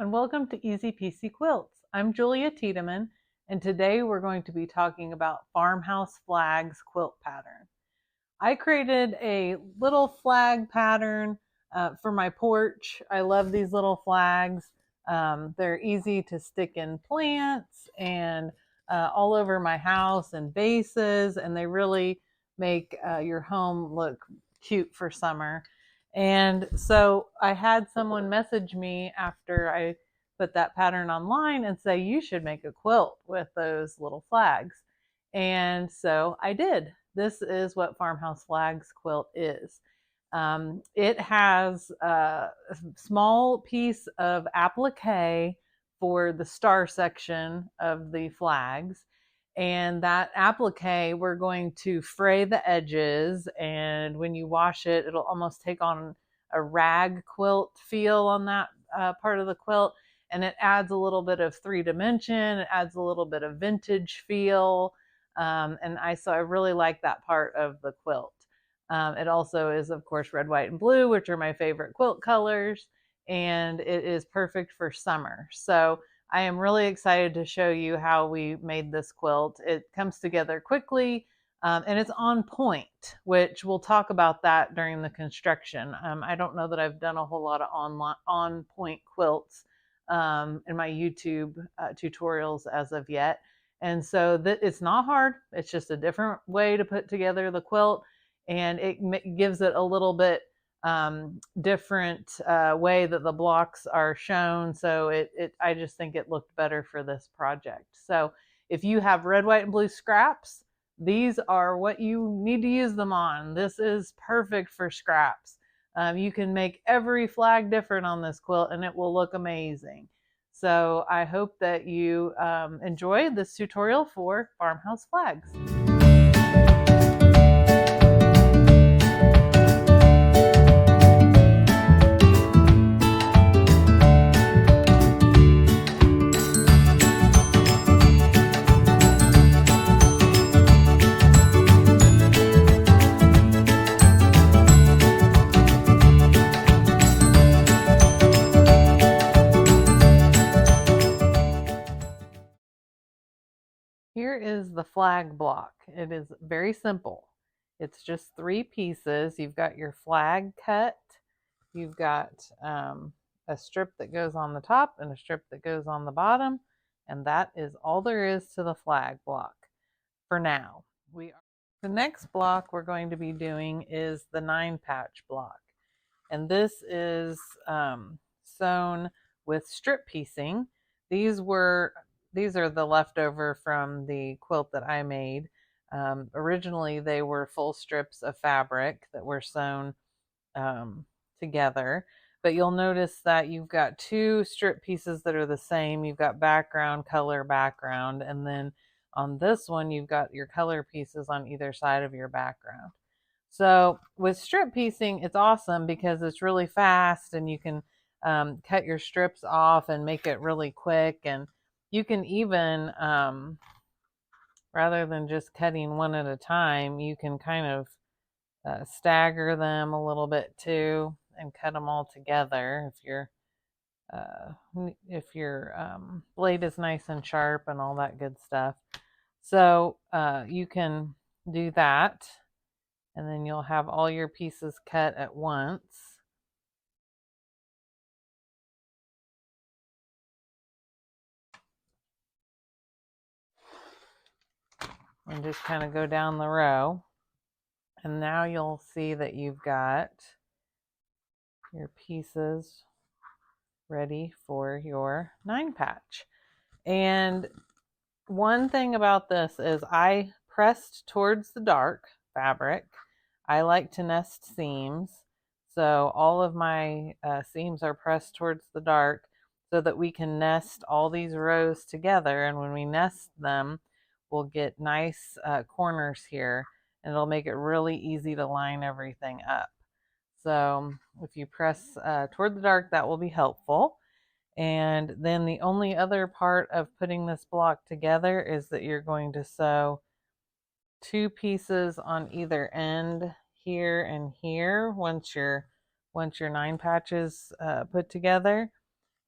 and welcome to Easy Piecy Quilts. I'm Juliah Tiedemann, and today we're going to be talking about Farmhouse Flags quilt pattern. I created a little flag pattern for my porch. I love these little flags. They're easy to stick in plants and all over my house and vases, and they really make your home look cute for summer. And so I had someone message me after I put that pattern online and say, you should make a quilt with those little flags. And so I did. This is what Farmhouse Flags quilt is. It has a small piece of applique for the star section of the flags. And that applique, we're going to fray the edges, and when you wash it, it'll almost take on a rag quilt feel on that part of the quilt. And it adds a little bit of 3-dimension, it adds a little bit of vintage feel. So I really like that part of the quilt. It also is, of course, red, white, and blue, which are my favorite quilt colors, and it is perfect for summer. So I am really excited to show you how we made this quilt. It comes together quickly, and it's on point, which we'll talk about that during the construction. I don't know that I've done a whole lot of on point quilts in my YouTube tutorials as of yet. And so it's not hard. It's just a different way to put together the quilt, and it gives it a little bit different way that the blocks are shown. So I just think it looked better for this project. So if you have red, white, and blue scraps, these are what you need to use them on. This is perfect for scraps. You can make every flag different on this quilt and it will look amazing. So I hope that you enjoyed this tutorial for Farmhouse Flags. Here is the flag block. It is very simple. It's just 3 pieces. You've got your flag cut. You've got a strip that goes on the top and a strip that goes on the bottom. And that is all there is to the flag block for now. The next block we're going to be doing is the 9-patch block. And this is sewn with strip piecing. These are the leftover from the quilt that I made. Originally, they were full strips of fabric that were sewn together. But you'll notice that you've got 2 strip pieces that are the same. You've got background, color, background. And then on this one, you've got your color pieces on either side of your background. So with strip piecing, it's awesome because it's really fast and you can cut your strips off and make it really quick. And you can even, rather than just cutting one at a time, you can kind of stagger them a little bit too and cut them all together if your blade is nice and sharp and all that good stuff. So you can do that. And then you'll have all your pieces cut at once. And just kind of go down the row. And now you'll see that you've got your pieces ready for your 9-patch. And one thing about this is I pressed towards the dark fabric. I like to nest seams. So all of my seams are pressed towards the dark so that we can nest all these rows together. And when we nest them, we'll get nice corners here, and it'll make it really easy to line everything up. So if you press toward the dark, that will be helpful. And then the only other part of putting this block together is that you're going to sew 2 pieces on either end here and here once your 9 patches put together.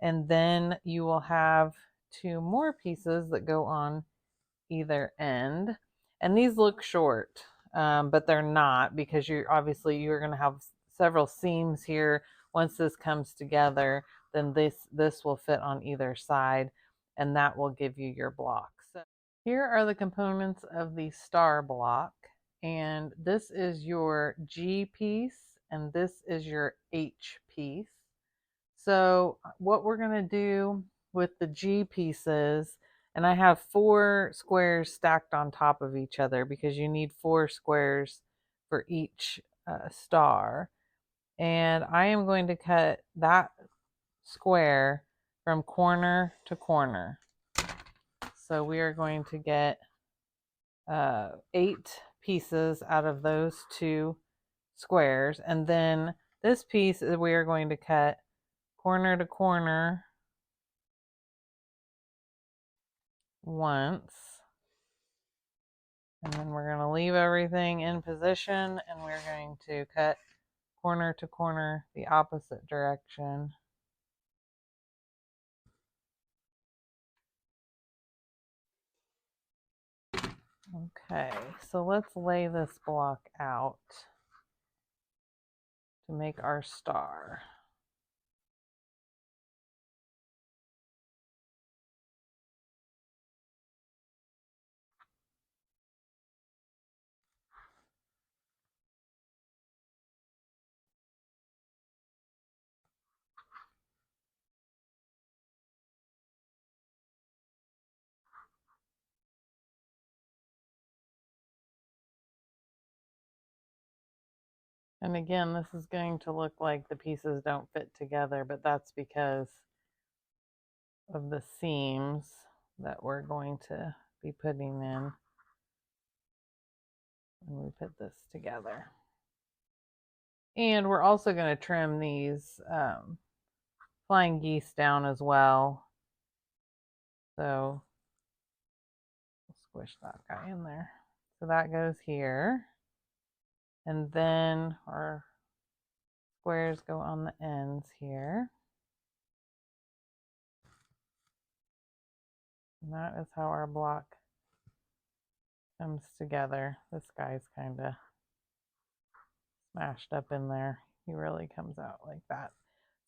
And then you will have two more pieces that go on either end. And these look short, but they're not, because you're going to have several seams here. Once this comes together, then this will fit on either side, and that will give you your block. So here are the components of the star block, and this is your G piece, and this is your H piece. So what we're going to do with the G pieces, and I have 4 squares stacked on top of each other because you need 4 squares for each star. And I am going to cut that square from corner to corner. So we are going to get 8 pieces out of those 2 squares. And then this piece we are going to cut corner to corner once, and then we're going to leave everything in position, and we're going to cut corner to corner the opposite direction. Okay, so let's lay this block out to make our star. And again, this is going to look like the pieces don't fit together, but that's because of the seams that we're going to be putting in when we put this together. And we're also going to trim these flying geese down as well. So we'll squish that guy in there. So that goes here. And then our squares go on the ends here. And that is how our block comes together. This guy's kind of smashed up in there. He really comes out like that.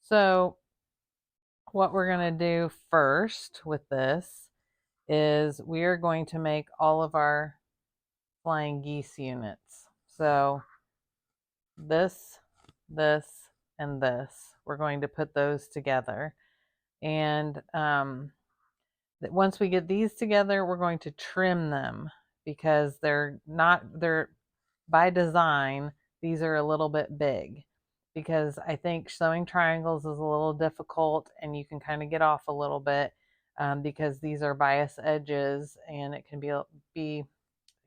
So what we're going to do first with this is we are going to make all of our flying geese units. So this, and this, we're going to put those together. And once we get these together, we're going to trim them because they're by design, these are a little bit big, because I think sewing triangles is a little difficult and you can kind of get off a little bit because these are bias edges and it can be a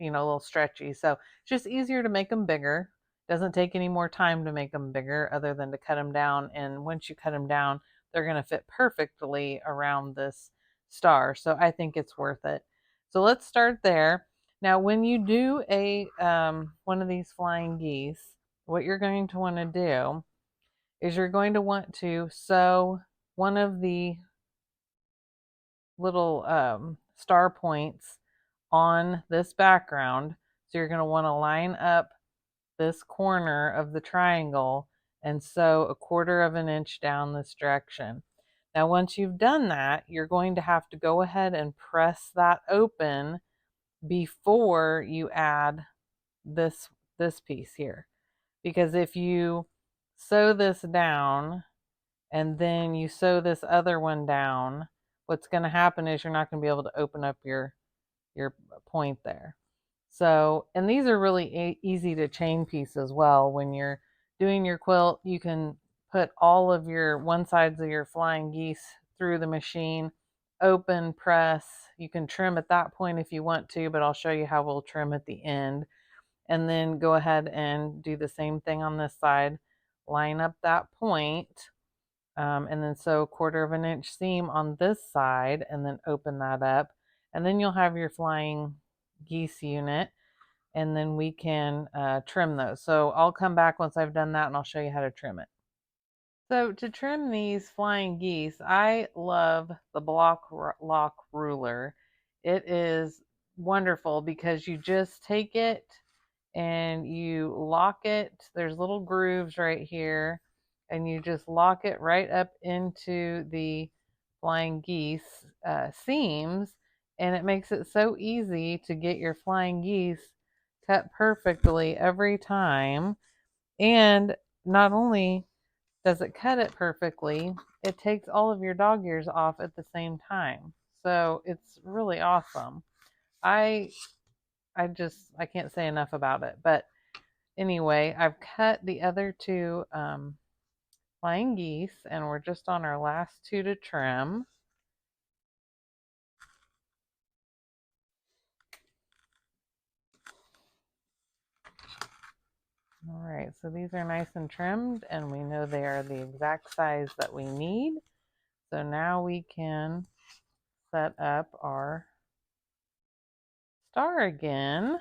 little stretchy. So it's just easier to make them bigger. Doesn't take any more time to make them bigger other than to cut them down. And once you cut them down, they're going to fit perfectly around this star. So I think it's worth it. So let's start there. Now, when you do one of these flying geese, what you're going to want to do is you're going to want to sew one of the little star points on this background. So you're going to want to line up this corner of the triangle and sew 1/4 of an inch down this direction. Now, once you've done that, you're going to have to go ahead and press that open before you add this piece here. Because if you sew this down and then you sew this other one down, what's going to happen is you're not going to be able to open up your point there. So, and these are really easy to chain piece as well. When you're doing your quilt, you can put all of your one sides of your flying geese through the machine, open, press. You can trim at that point if you want to, but I'll show you how we'll trim at the end. And then go ahead and do the same thing on this side. Line up that point, and then sew 1/4 of an inch seam on this side, and then open that up. And then you'll have your flying geese unit, and then we can trim those. So I'll come back once I've done that and I'll show you how to trim it. So to trim these flying geese, I love the block lock ruler. It is wonderful because you just take it and you lock it. There's little grooves right here, and you just lock it right up into the flying geese seams, and it makes it so easy to get your flying geese cut perfectly every time. And not only does it cut it perfectly, it takes all of your dog ears off at the same time. So it's really awesome. I I can't say enough about it. But anyway, I've cut the other two flying geese, and we're just on our last two to trim. All right, so these are nice and trimmed, and we know they are the exact size that we need. So now we can set up our star again,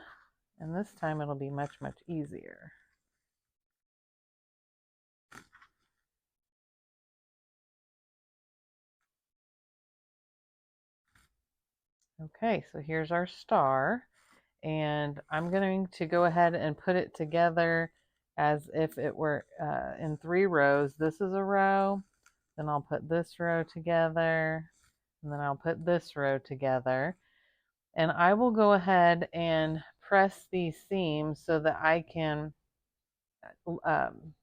and this time it'll be much, much easier. Okay, so here's our star, and I'm going to go ahead and put it together as if it were in 3 rows. This is a row, then I'll put this row together, and then I'll put this row together. And I will go ahead and press these seams so that I can um,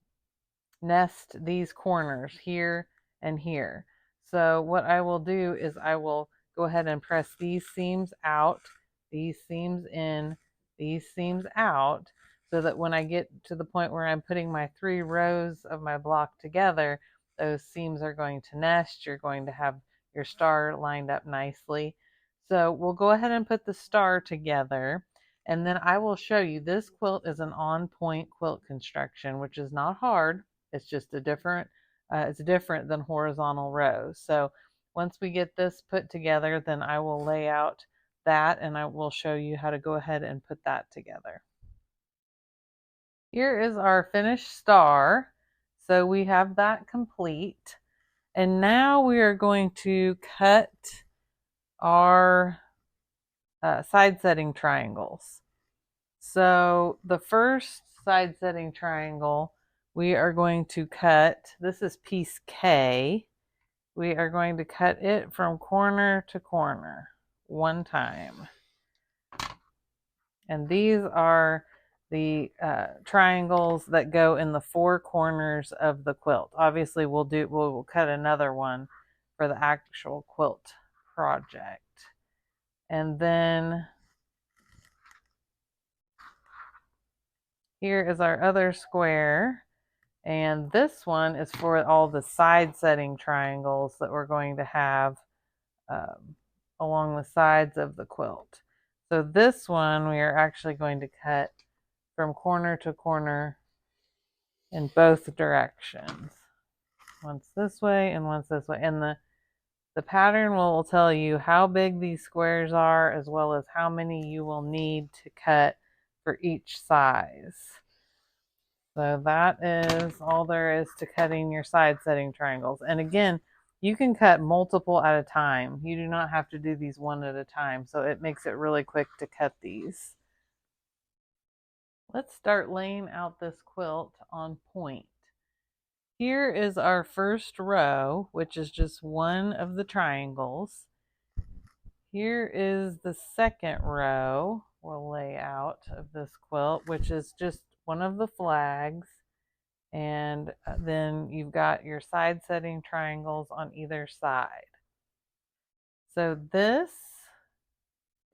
nest these corners here and here. So what I will do is I will go ahead and press these seams out, these seams in, these seams out, so that when I get to the point where I'm putting my 3 rows of my block together, those seams are going to nest. You're going to have your star lined up nicely. So we'll go ahead and put the star together. And then I will show you, this quilt is an on-point quilt construction, which is not hard. It's just it's different than horizontal rows. So once we get this put together, then I will lay out that, and I will show you how to go ahead and put that together. Here is our finished star. So we have that complete. And now we are going to cut our side setting triangles. So the first side setting triangle we are going to cut, this is piece K. We are going to cut it from corner to corner one time. And these are the triangles that go in the 4 corners of the quilt. Obviously we'll cut another one for the actual quilt project. And then here is our other square. And this one is for all the side setting triangles that we're going to have along the sides of the quilt. So this one we are actually going to cut from corner to corner in both directions. Once this way and once this way. And the pattern will tell you how big these squares are, as well as how many you will need to cut for each size. So that is all there is to cutting your side setting triangles. And again, you can cut multiple at a time. You do not have to do these one at a time. So it makes it really quick to cut these. Let's start laying out this quilt on point. Here is our first row, which is just one of the triangles. Here is the second row we'll lay out of this quilt, which is just one of the flags. And then you've got your side setting triangles on either side. So this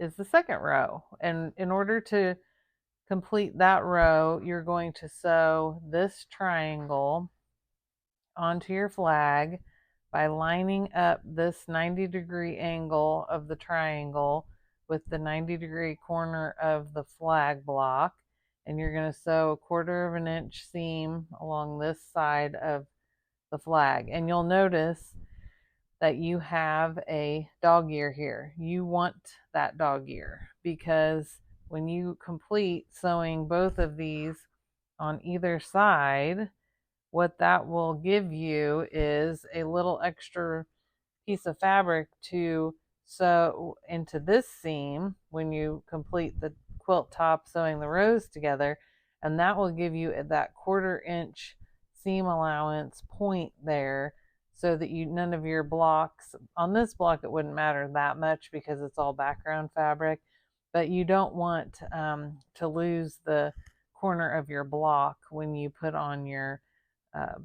is the second row. And in order to complete that row, you're going to sew this triangle onto your flag by lining up this 90-degree angle of the triangle with the 90-degree corner of the flag block. And you're going to sew 1/4 of an inch seam along this side of the flag. And you'll notice that you have a dog ear here. You want that dog ear because when you complete sewing both of these on either side, what that will give you is a little extra piece of fabric to sew into this seam when you complete the quilt top sewing the rows together, and that will give you that 1/4 inch seam allowance point there, so that none of your blocks on this block, it wouldn't matter that much because it's all background fabric, but you don't want to lose the corner of your block when you put on your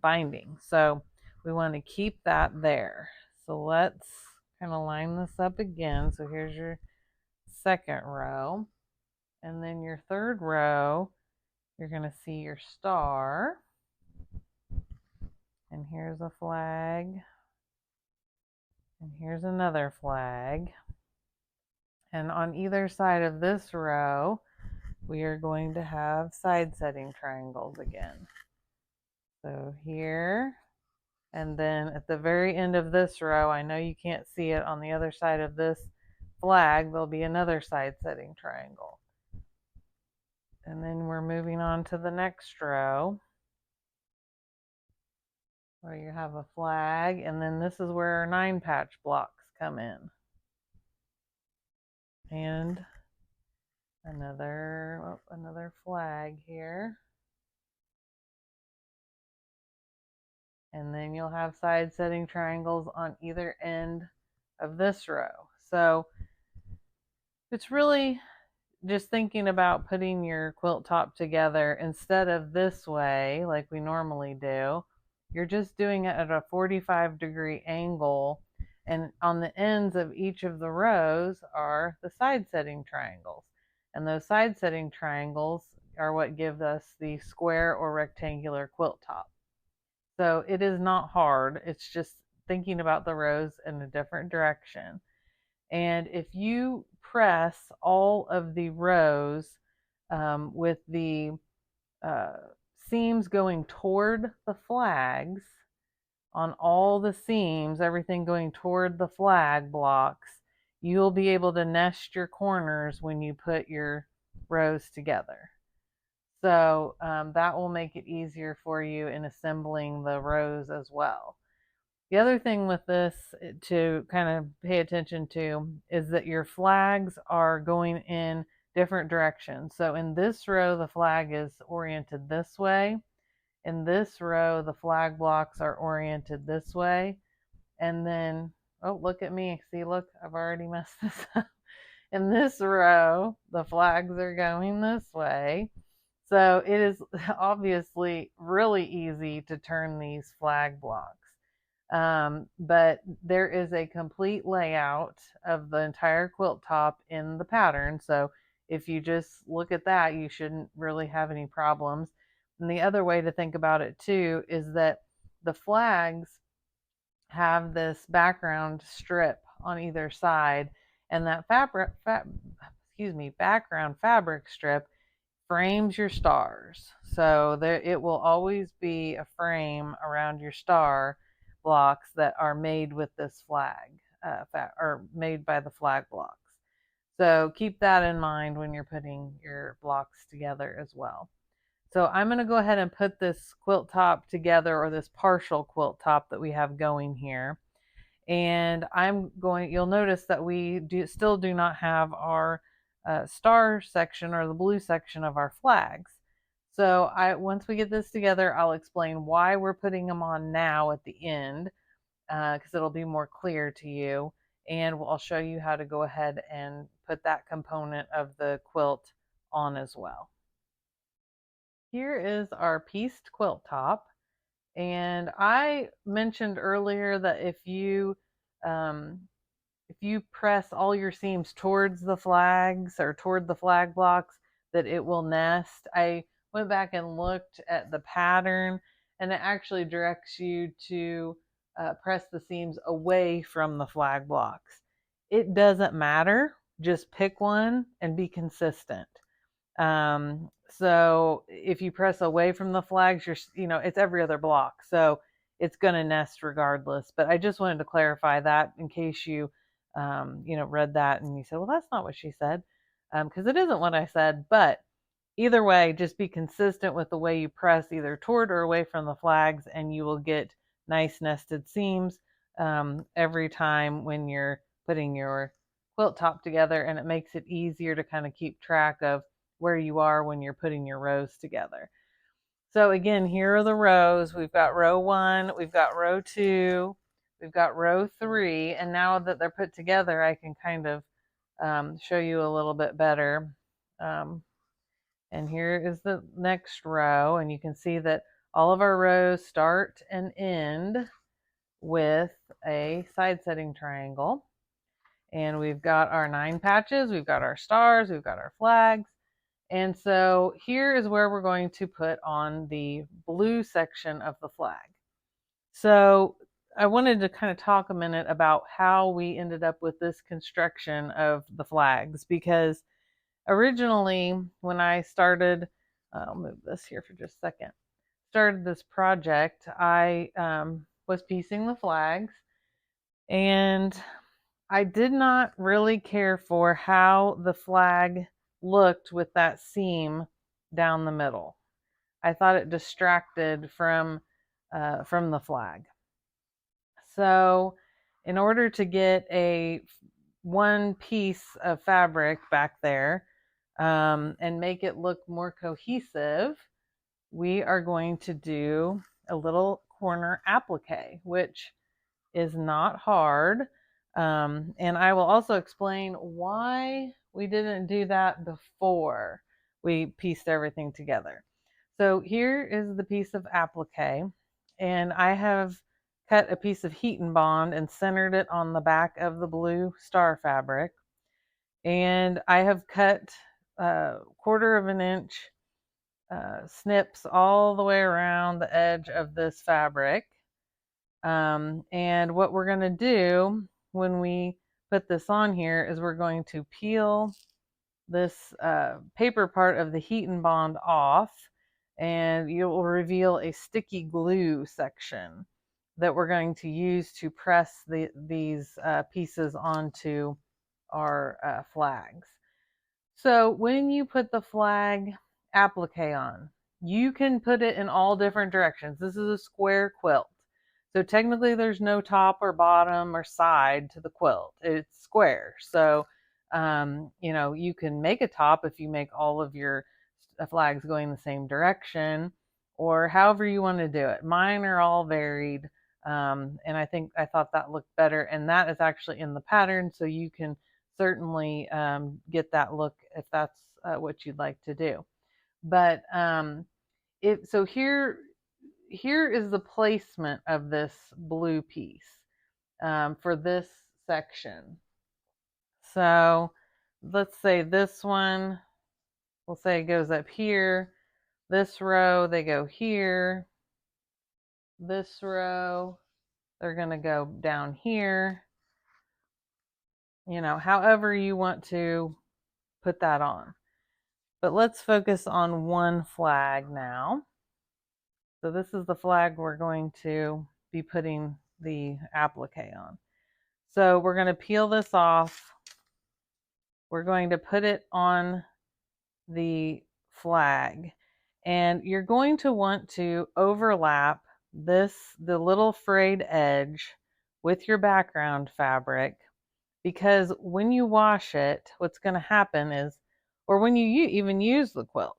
binding. So we want to keep that there. So let's kind of line this up again. So here's your second row. And then your third row, you're going to see your star. And here's a flag. And here's another flag. And on either side of this row, we are going to have side setting triangles again. So here, and then at the very end of this row, I know you can't see it, on the other side of this flag, there'll be another side setting triangle. And then we're moving on to the next row, where you have a flag, and then this is where our 9 patch blocks come in. And another flag here. And then you'll have side setting triangles on either end of this row. So it's really just thinking about putting your quilt top together instead of this way like we normally do. You're just doing it at a 45-degree angle, and on the ends of each of the rows are the side setting triangles, and those side setting triangles are what give us the square or rectangular quilt top. So it is not hard, it's just thinking about the rows in a different direction. And if you press all of the rows with the seams going toward the flags, on all the seams, everything going toward the flag blocks, you'll be able to nest your corners when you put your rows together. So that will make it easier for you in assembling the rows as well. The other thing with this to kind of pay attention to is that your flags are going in different directions. So in this row, the flag is oriented this way. In this row, the flag blocks are oriented this way. And then, oh, look at me. See, look, I've already messed this up. In this row, the flags are going this way. So it is obviously really easy to turn these flag blocks. But there is a complete layout of the entire quilt top in the pattern. So if you just look at that, you shouldn't really have any problems. And the other way to think about it too is that the flags have this background strip on either side, and that background fabric strip frames your stars. So it will always be a frame around your star blocks that are made with this flag, or made by the flag blocks. So keep that in mind when you're putting your blocks together as well. So I'm going to go ahead and put this quilt top together, or this partial quilt top that we have going here. And you'll notice that we still do not have our star section or the blue section of our flags. So once we get this together, I'll explain why we're putting them on now at the end, because it'll be more clear to you. And I'll show you how to go ahead and put that component of the quilt on as well. Here is our pieced quilt top. And I mentioned earlier that if you press all your seams towards the flags or toward the flag blocks, that it will nest. I went back and looked at the pattern, and it actually directs you to press the seams away from the flag blocks. It doesn't matter, just pick one and be consistent. So if you press away from the flags, it's every other block, so it's going to nest regardless. But I just wanted to clarify that in case you read that and you said, well, that's not what she said, because it isn't what I said. But either way, just be consistent with the way you press either toward or away from the flags, and you will get nice nested seams every time when you're putting your quilt top together, and it makes it easier to kind of keep track of where you are when you're putting your rows together. So again, here are the rows. We've got row 1, we've got row 2, we've got row 3, and now that they're put together, I can kind of show you a little bit better. And here is the next row, and you can see that all of our rows start and end with a side setting triangle. And we've got our 9 patches, we've got our stars, we've got our flags. And so here is where we're going to put on the blue section of the flag. So I wanted to kind of talk a minute about how we ended up with this construction of the flags, because originally when I started, I'll move this here for just a second, started this project, I was piecing the flags, and I did not really care for how the flag looked with that seam down the middle. I thought it distracted from the flag. So in order to get a one piece of fabric back there and make it look more cohesive, we are going to do a little corner applique, which is not hard. And I will also explain why we didn't do that before we pieced everything together. So here is the piece of applique, and I have cut a piece of heat and bond and centered it on the back of the blue star fabric. And I have cut 1/4 of an inch snips all the way around the edge of this fabric. And what we're going to do when we put this on here is we're going to peel this paper part of the heat and bond off, and you will reveal a sticky glue section that we're going to use to press these pieces onto our flags. So when you put the flag applique on, you can put it in all different directions. This is a square quilt. So technically there's no top or bottom or side to the quilt. It's square. So, you can make a top if you make all of your flags going the same direction, or however you want to do it. Mine are all varied. And I thought that looked better. And that is actually in the pattern. So you can certainly get that look if that's what you'd like to do. But so here is the placement of this blue piece for this section. So let's say this one, we'll say it goes up here. This row, they go here. This row, they're going to go down here. However you want to put that on. But let's focus on one flag now. So this is the flag we're going to be putting the applique on. So we're going to peel this off. We're going to put it on the flag. And you're going to want to overlap the little frayed edge with your background fabric, because when you wash it, what's going to happen is, or when you even use the quilt,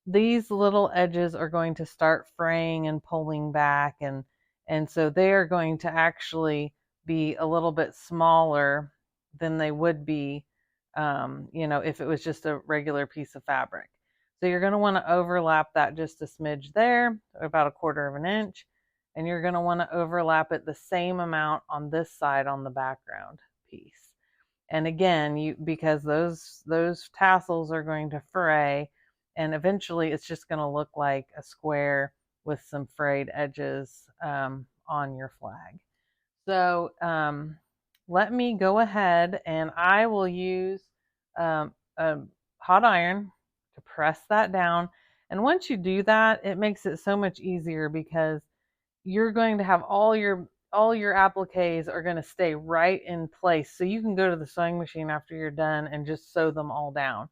these little edges are going to start fraying and pulling back, and so they are going to actually be a little bit smaller than they would be if it was just a regular piece of fabric. So you're going to want to overlap that just a smidge there, about 1/4 of an inch, and you're going to want to overlap it the same amount on this side on the background piece. And again, because those tassels are going to fray, and eventually it's just going to look like a square with some frayed edges on your flag. So let me go ahead, and I will use a hot iron to press that down. And once you do that, it makes it so much easier, because you're going to have all your appliques are going to stay right in place. So you can go to the sewing machine after you're done and just sew them all down.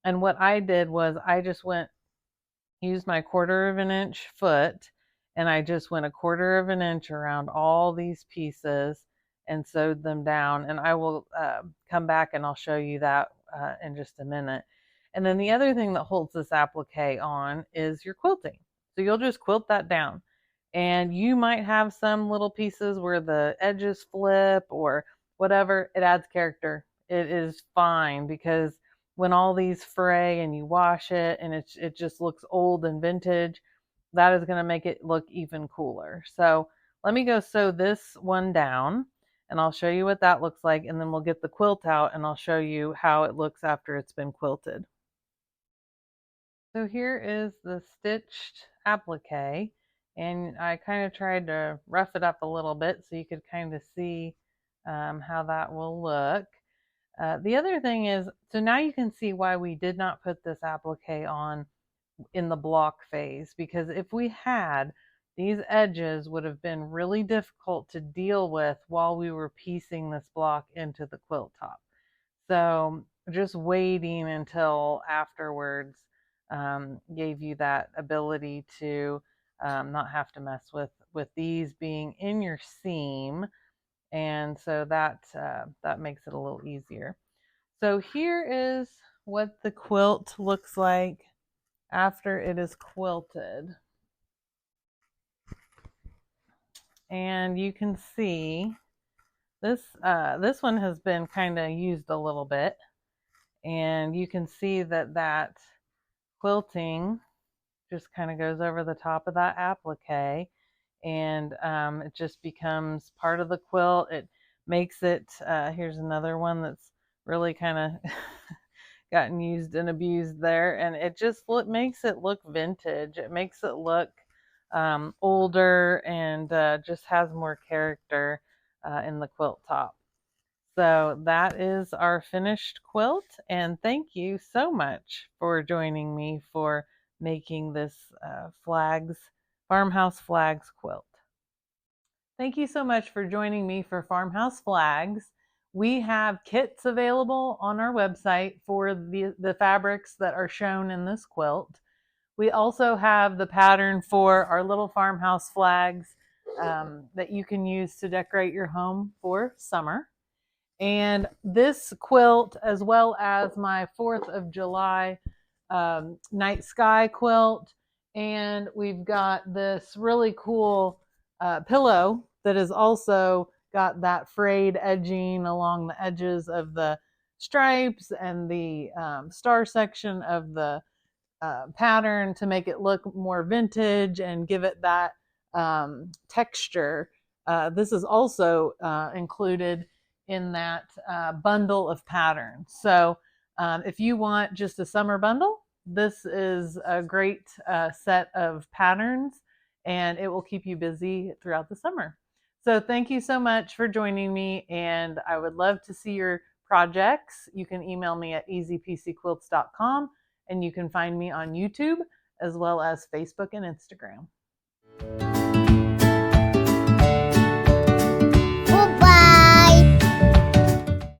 And what I did was I just used my 1/4 of an inch foot, and I just went 1/4 of an inch around all these pieces and sewed them down. And I will come back and I'll show you that in just a minute. And then the other thing that holds this applique on is your quilting. So you'll just quilt that down. And you might have some little pieces where the edges flip or whatever. It adds character. It is fine, because when all these fray and you wash it and it just looks old and vintage, that is going to make it look even cooler. So let me go sew this one down and I'll show you what that looks like, and then we'll get the quilt out and I'll show you how it looks after it's been quilted. So here is the stitched applique, and I kind of tried to rough it up a little bit so you could kind of see how that will look. The other thing is, so now you can see why we did not put this applique on in the block phase, because if we had, these edges would have been really difficult to deal with while we were piecing this block into the quilt top. So just waiting until afterwards gave you that ability to not have to mess with these being in your seam, and so that that makes it a little easier. So here is what the quilt looks like after it is quilted. And you can see this one has been kind of used a little bit, and you can see that quilting just kind of goes over the top of that applique, and it just becomes part of the quilt. It makes it, here's another one that's really kind of gotten used and abused there, and it just makes it look vintage. It makes it look older, and just has more character in the quilt top. So that is our finished quilt, and thank you so much for joining me for making this Farmhouse Flags quilt. Thank you so much for joining me for Farmhouse Flags. We have kits available on our website for the fabrics that are shown in this quilt. We also have the pattern for our little farmhouse flags that you can use to decorate your home for summer. And this quilt, as well as my 4th of July night sky quilt, and we've got this really cool pillow that has also got that frayed edging along the edges of the stripes and the star section of the pattern to make it look more vintage and give it that texture. This is also included in that bundle of patterns. So if you want just a summer bundle, this is a great set of patterns, and it will keep you busy throughout the summer. So thank you so much for joining me, and I would love to see your projects. You can email me at easypiecyquilts.com, and you can find me on YouTube as well as Facebook and Instagram.